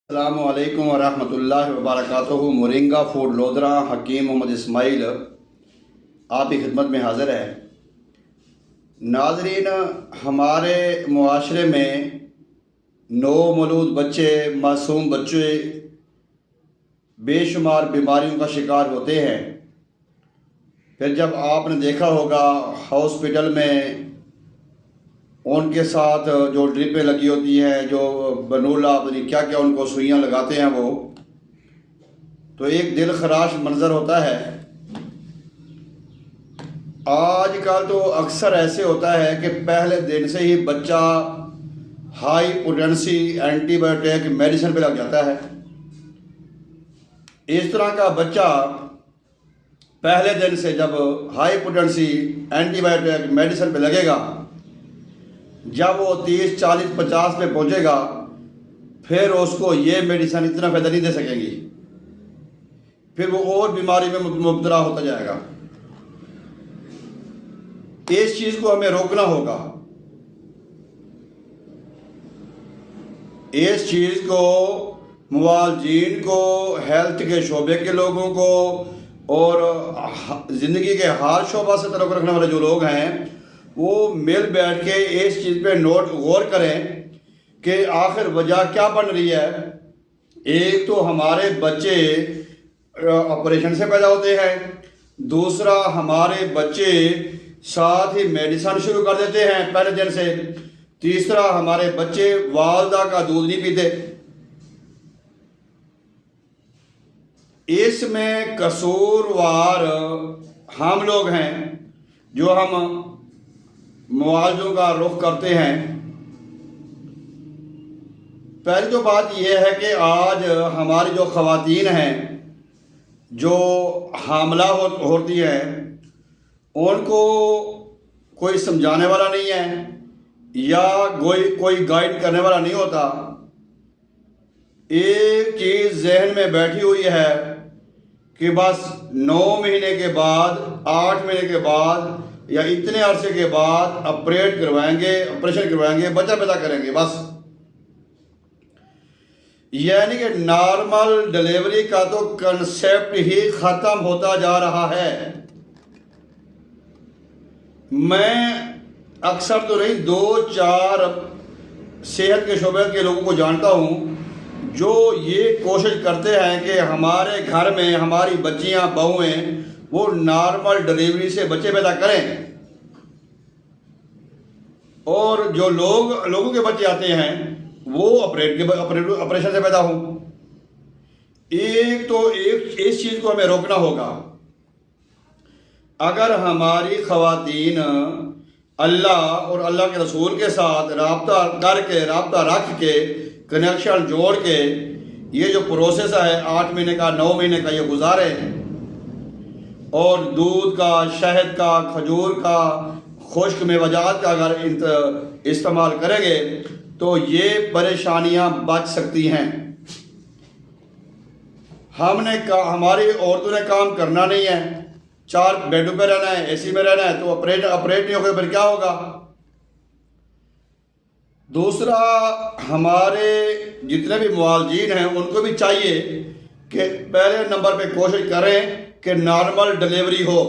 السلام علیکم ورحمۃ اللہ وبرکاتہ۔ مورنگا فوڈ لودھرا حکیم محمد اسماعیل آپ کی خدمت میں حاضر ہے۔ ناظرین، ہمارے معاشرے میں نو مولود بچے، معصوم بچے بے شمار بیماریوں کا شکار ہوتے ہیں۔ پھر جب آپ نے دیکھا ہوگا ہاسپٹل میں ان کے ساتھ جو ڈرپیں لگی ہوتی ہیں، جو بنولا کیا کیا ان کو سوئیاں لگاتے ہیں، وہ تو ایک دل خراش منظر ہوتا ہے۔ آج کل تو اکثر ایسے ہوتا ہے کہ پہلے دن سے ہی بچہ high potency antibiotic medicine پہ لگ جاتا ہے۔ اس طرح کا بچہ پہلے دن سے جب high potency antibiotic medicine پہ لگے گا، جب وہ 30 40 50 پہ پہنچے گا، پھر اس کو یہ میڈیسن اتنا فائدہ نہیں دے سکیں گی، پھر وہ اور بیماری میں مبتلا ہوتا جائے گا۔ اس چیز کو ہمیں روکنا ہوگا۔ اس چیز کو معالجین کو، ہیلتھ کے شعبے کے لوگوں کو اور زندگی کے ہر شعبہ سے تعلق رکھنے والے جو لوگ ہیں، وہ مل بیٹھ کے اس چیز پہ غور کریں کہ آخر وجہ کیا بن رہی ہے۔ ایک تو ہمارے بچے آپریشن سے پیدا ہوتے ہیں، دوسرا ہمارے بچے ساتھ ہی میڈیسن شروع کر دیتے ہیں پہلے دن سے، تیسرا ہمارے بچے والدہ کا دودھ نہیں پیتے۔ اس میں قصوروار ہم لوگ ہیں جو ہم معالجوں کا رخ کرتے ہیں۔ پہلی تو بات یہ ہے کہ آج ہماری جو خواتین ہیں جو حاملہ ہوتی ہیں، ان کو کوئی سمجھانے والا نہیں ہے یا کوئی گائیڈ کرنے والا نہیں ہوتا۔ ایک چیز ذہن میں بیٹھی ہوئی ہے کہ بس 9 مہینے کے بعد، 8 مہینے کے بعد یا اتنے عرصے کے بعد آپریشن کروائیں گے، بچہ پیدا کریں گے، بس۔ یعنی کہ نارمل ڈلیوری کا تو کنسیپٹ ہی ختم ہوتا جا رہا ہے۔ میں اکثر تو نہیں، 2-4 صحت کے شعبے کے لوگوں کو جانتا ہوں جو یہ کوشش کرتے ہیں کہ ہمارے گھر میں ہماری بچیاں، بہویں وہ نارمل ڈلیوری سے بچے پیدا کریں، اور جو لوگوں کے بچے آتے ہیں وہ آپریشن سے پیدا ہوں۔ اس چیز کو ہمیں روکنا ہوگا۔ اگر ہماری خواتین اللہ اور اللہ کے رسول کے ساتھ رابطہ رکھ کے، کنیکشن جوڑ کے یہ جو پروسیس ہے 8 مہینے کا، 9 مہینے کا، یہ گزارے، اور دودھ کا، شہد کا، کھجور کا، خشک میوجات کا اگر استعمال کریں گے تو یہ پریشانیاں بچ سکتی ہیں۔ ہماری عورتوں نے کام کرنا نہیں ہے، 4 بیڈوں پہ رہنا ہے، اے سی میں رہنا ہے، تو آپریٹ نہیں ہوگا پھر کیا ہوگا؟ دوسرا، ہمارے جتنے بھی معالجین ہیں ان کو بھی چاہیے کہ پہلے نمبر پہ کوشش کریں کہ نارمل ڈلیوری ہو۔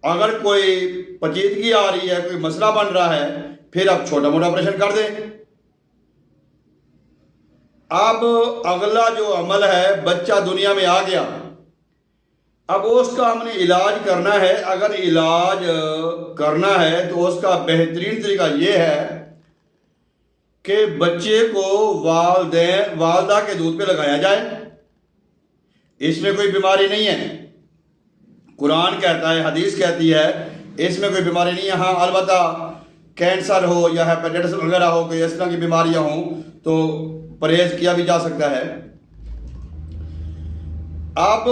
اگر کوئی پیچیدگی آ رہی ہے، کوئی مسئلہ بن رہا ہے، پھر آپ چھوٹا موٹا آپریشن کر دیں۔ اب اگلا جو عمل ہے، بچہ دنیا میں آ گیا، اب اس کا ہم نے علاج کرنا ہے۔ اگر علاج کرنا ہے تو اس کا بہترین طریقہ یہ ہے کہ بچے کو والدہ کے دودھ پہ لگایا جائے۔ اس میں کوئی بیماری نہیں ہے، قرآن کہتا ہے، حدیث کہتی ہے، اس میں کوئی بیماری نہیں ہے۔ ہاں البتہ کینسر ہو یا ہیپیٹائٹس وغیرہ ہو، کوئی اس طرح کی بیماریاں ہوں تو پرہیز کیا بھی جا سکتا ہے۔ اب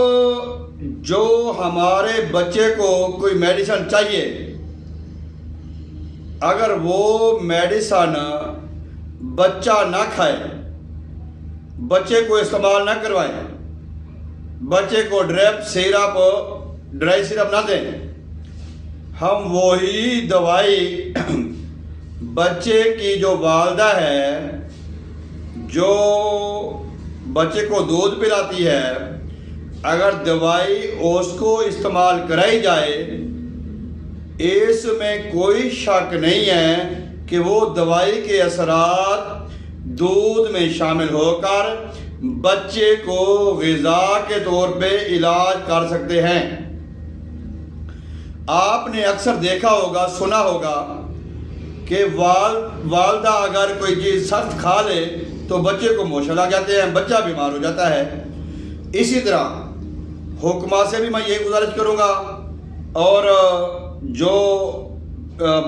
جو ہمارے بچے کو کوئی میڈیسن چاہیے، اگر وہ میڈیسن بچہ نہ کھائے، بچے کو استعمال نہ کروائے، بچے کو ڈرائی سیرپ نہ دیں، ہم وہی دوائی بچے کی جو والدہ ہے جو بچے کو دودھ پلاتی ہے، اگر دوائی اس کو استعمال کرائی جائے، اس میں کوئی شک نہیں ہے کہ وہ دوائی کے اثرات دودھ میں شامل ہو کر بچے کو غذا کے طور پہ علاج کر سکتے ہیں۔ آپ نے اکثر دیکھا ہوگا، سنا ہوگا کہ والدہ اگر کوئی چیز سخت کھا لے تو بچے کو موشن لگ جاتے ہیں، بچہ بیمار ہو جاتا ہے۔ اسی طرح حکما سے بھی میں یہی گزارش کروں گا، اور جو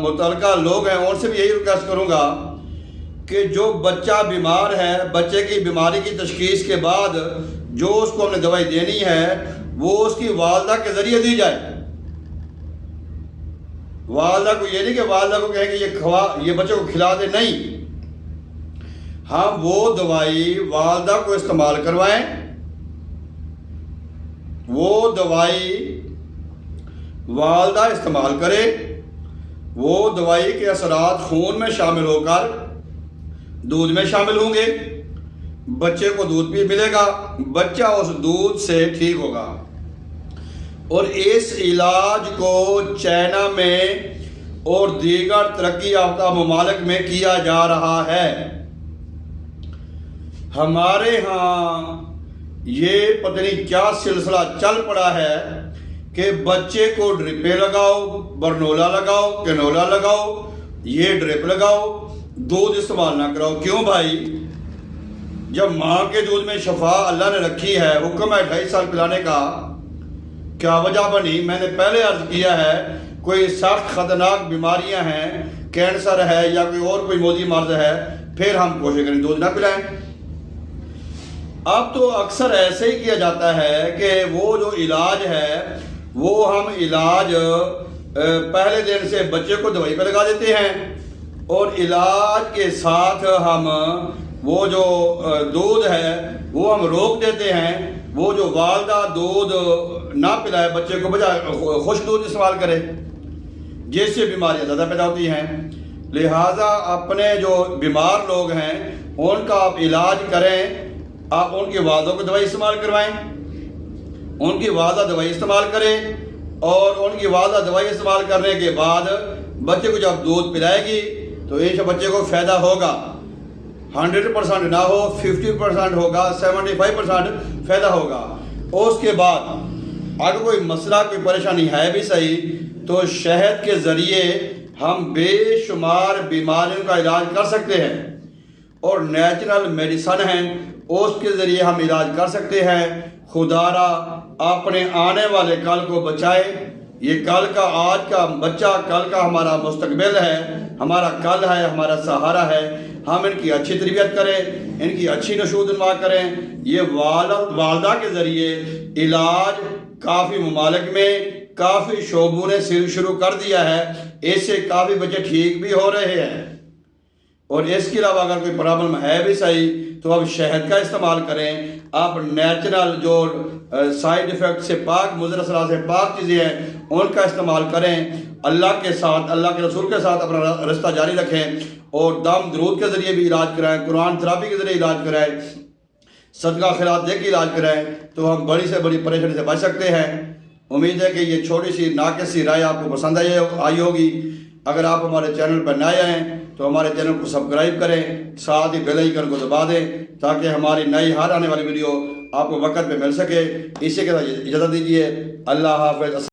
متعلقہ لوگ ہیں ان سے بھی یہی ریکویسٹ کروں گا کہ جو بچہ بیمار ہے، بچے کی بیماری کی تشخیص کے بعد جو اس کو ہم نے دوائی دینی ہے وہ اس کی والدہ کے ذریعے دی جائے۔ والدہ کو یہ نہیں کہ والدہ کو کہیں کہ یہ بچے کو کھلا دے، نہیں، ہم وہ دوائی والدہ کو استعمال کروائیں، وہ دوائی والدہ استعمال کرے، وہ دوائی کے اثرات خون میں شامل ہو کر دودھ میں شامل ہوں گے، بچے کو دودھ بھی ملے گا، بچہ اس دودھ سے ٹھیک ہوگا۔ اور اس علاج کو چائنا میں اور دیگر ترقی یافتہ ممالک میں کیا جا رہا ہے۔ ہمارے ہاں یہ پتہ نہیں کیا سلسلہ چل پڑا ہے کہ بچے کو ڈرپیں لگاؤ، برنولا لگاؤ، کینولا لگاؤ، یہ ڈرپ لگاؤ، دودھ استعمال نہ کراؤ۔ کیوں بھائی؟ جب ماں کے دودھ میں شفا اللہ نے رکھی ہے، حکم ہے 2.5 سال پلانے کا، کیا وجہ بنی؟ میں نے پہلے عرض کیا ہے، کوئی سخت خطرناک بیماریاں ہیں، کینسر ہے یا کوئی اور کوئی موذی مرض ہے، پھر ہم کوشش کریں دودھ نہ پلائیں۔ اب تو اکثر ایسے ہی کیا جاتا ہے کہ وہ جو علاج ہے وہ ہم علاج پہلے دن سے بچے کو دوائی پہ لگا دیتے ہیں، اور علاج کے ساتھ ہم وہ جو دودھ ہے وہ ہم روک دیتے ہیں۔ وہ جو والدہ دودھ نہ پلائے بچے کو، بجائے خشک دودھ استعمال کرے، جس سے بیماریاں زیادہ پیدا ہوتی ہیں۔ لہٰذا اپنے جو بیمار لوگ ہیں ان کا آپ علاج کریں، آپ ان کی والدوں کو دوائی استعمال کروائیں، ان کی والدہ دوائی استعمال کرے، اور ان کی والدہ دوائی استعمال کرنے کے بعد بچے کو جب دودھ پلائے گی تو اس بچے کو فائدہ ہوگا، 100% نہ ہو، 50% ہوگا، 75% فائدہ ہوگا۔ اس کے بعد اگر کوئی مسئلہ، کوئی پریشانی ہے بھی صحیح، تو شہد کے ذریعے ہم بے شمار بیماریوں کا علاج کر سکتے ہیں، اور نیچرل میڈیسن ہیں اس کے ذریعے ہم علاج کر سکتے ہیں۔ خدا را اپنے آنے والے کل کو بچائے۔ یہ کل کا، آج کا بچہ کل کا ہمارا مستقبل ہے، ہمارا کل ہے، ہمارا سہارا ہے۔ ہم ان کی اچھی تربیت کریں، ان کی اچھی نشو نما کریں۔ یہ والدہ کے ذریعے علاج کافی ممالک میں کافی شعبوں نے شروع کر دیا ہے، اس سے کافی بچے ٹھیک بھی ہو رہے ہیں۔ اور اس کے علاوہ اگر کوئی پرابلم ہے بھی صحیح تو اب شہد کا استعمال کریں، آپ نیچرل جو سائیڈ ایفیکٹ سے پاک، مضر اثرات سے پاک چیزیں ہیں ان کا استعمال کریں۔ اللہ کے ساتھ، اللہ کے رسول کے ساتھ اپنا رشتہ جاری رکھیں، اور دم درود کے ذریعے بھی علاج کرائیں، قرآن تھراپی کے ذریعے علاج کرائیں، صدقہ خیرات دے کے علاج کرائیں، تو ہم بڑی سے بڑی پریشانی سے بچ سکتے ہیں۔ امید ہے کہ یہ چھوٹی سی ناقص سی رائے آپ کو پسند آئی ہوگی۔ اگر آپ ہمارے چینل پر نئے ہیں تو ہمارے چینل کو سبسکرائب کریں، ساتھ ہی بیل آئیکن کو دبا دیں تاکہ ہماری نئی ہر آنے والی ویڈیو آپ کو وقت پہ مل سکے۔ اسی کے ساتھ اجازت دیجیے، اللہ حافظ۔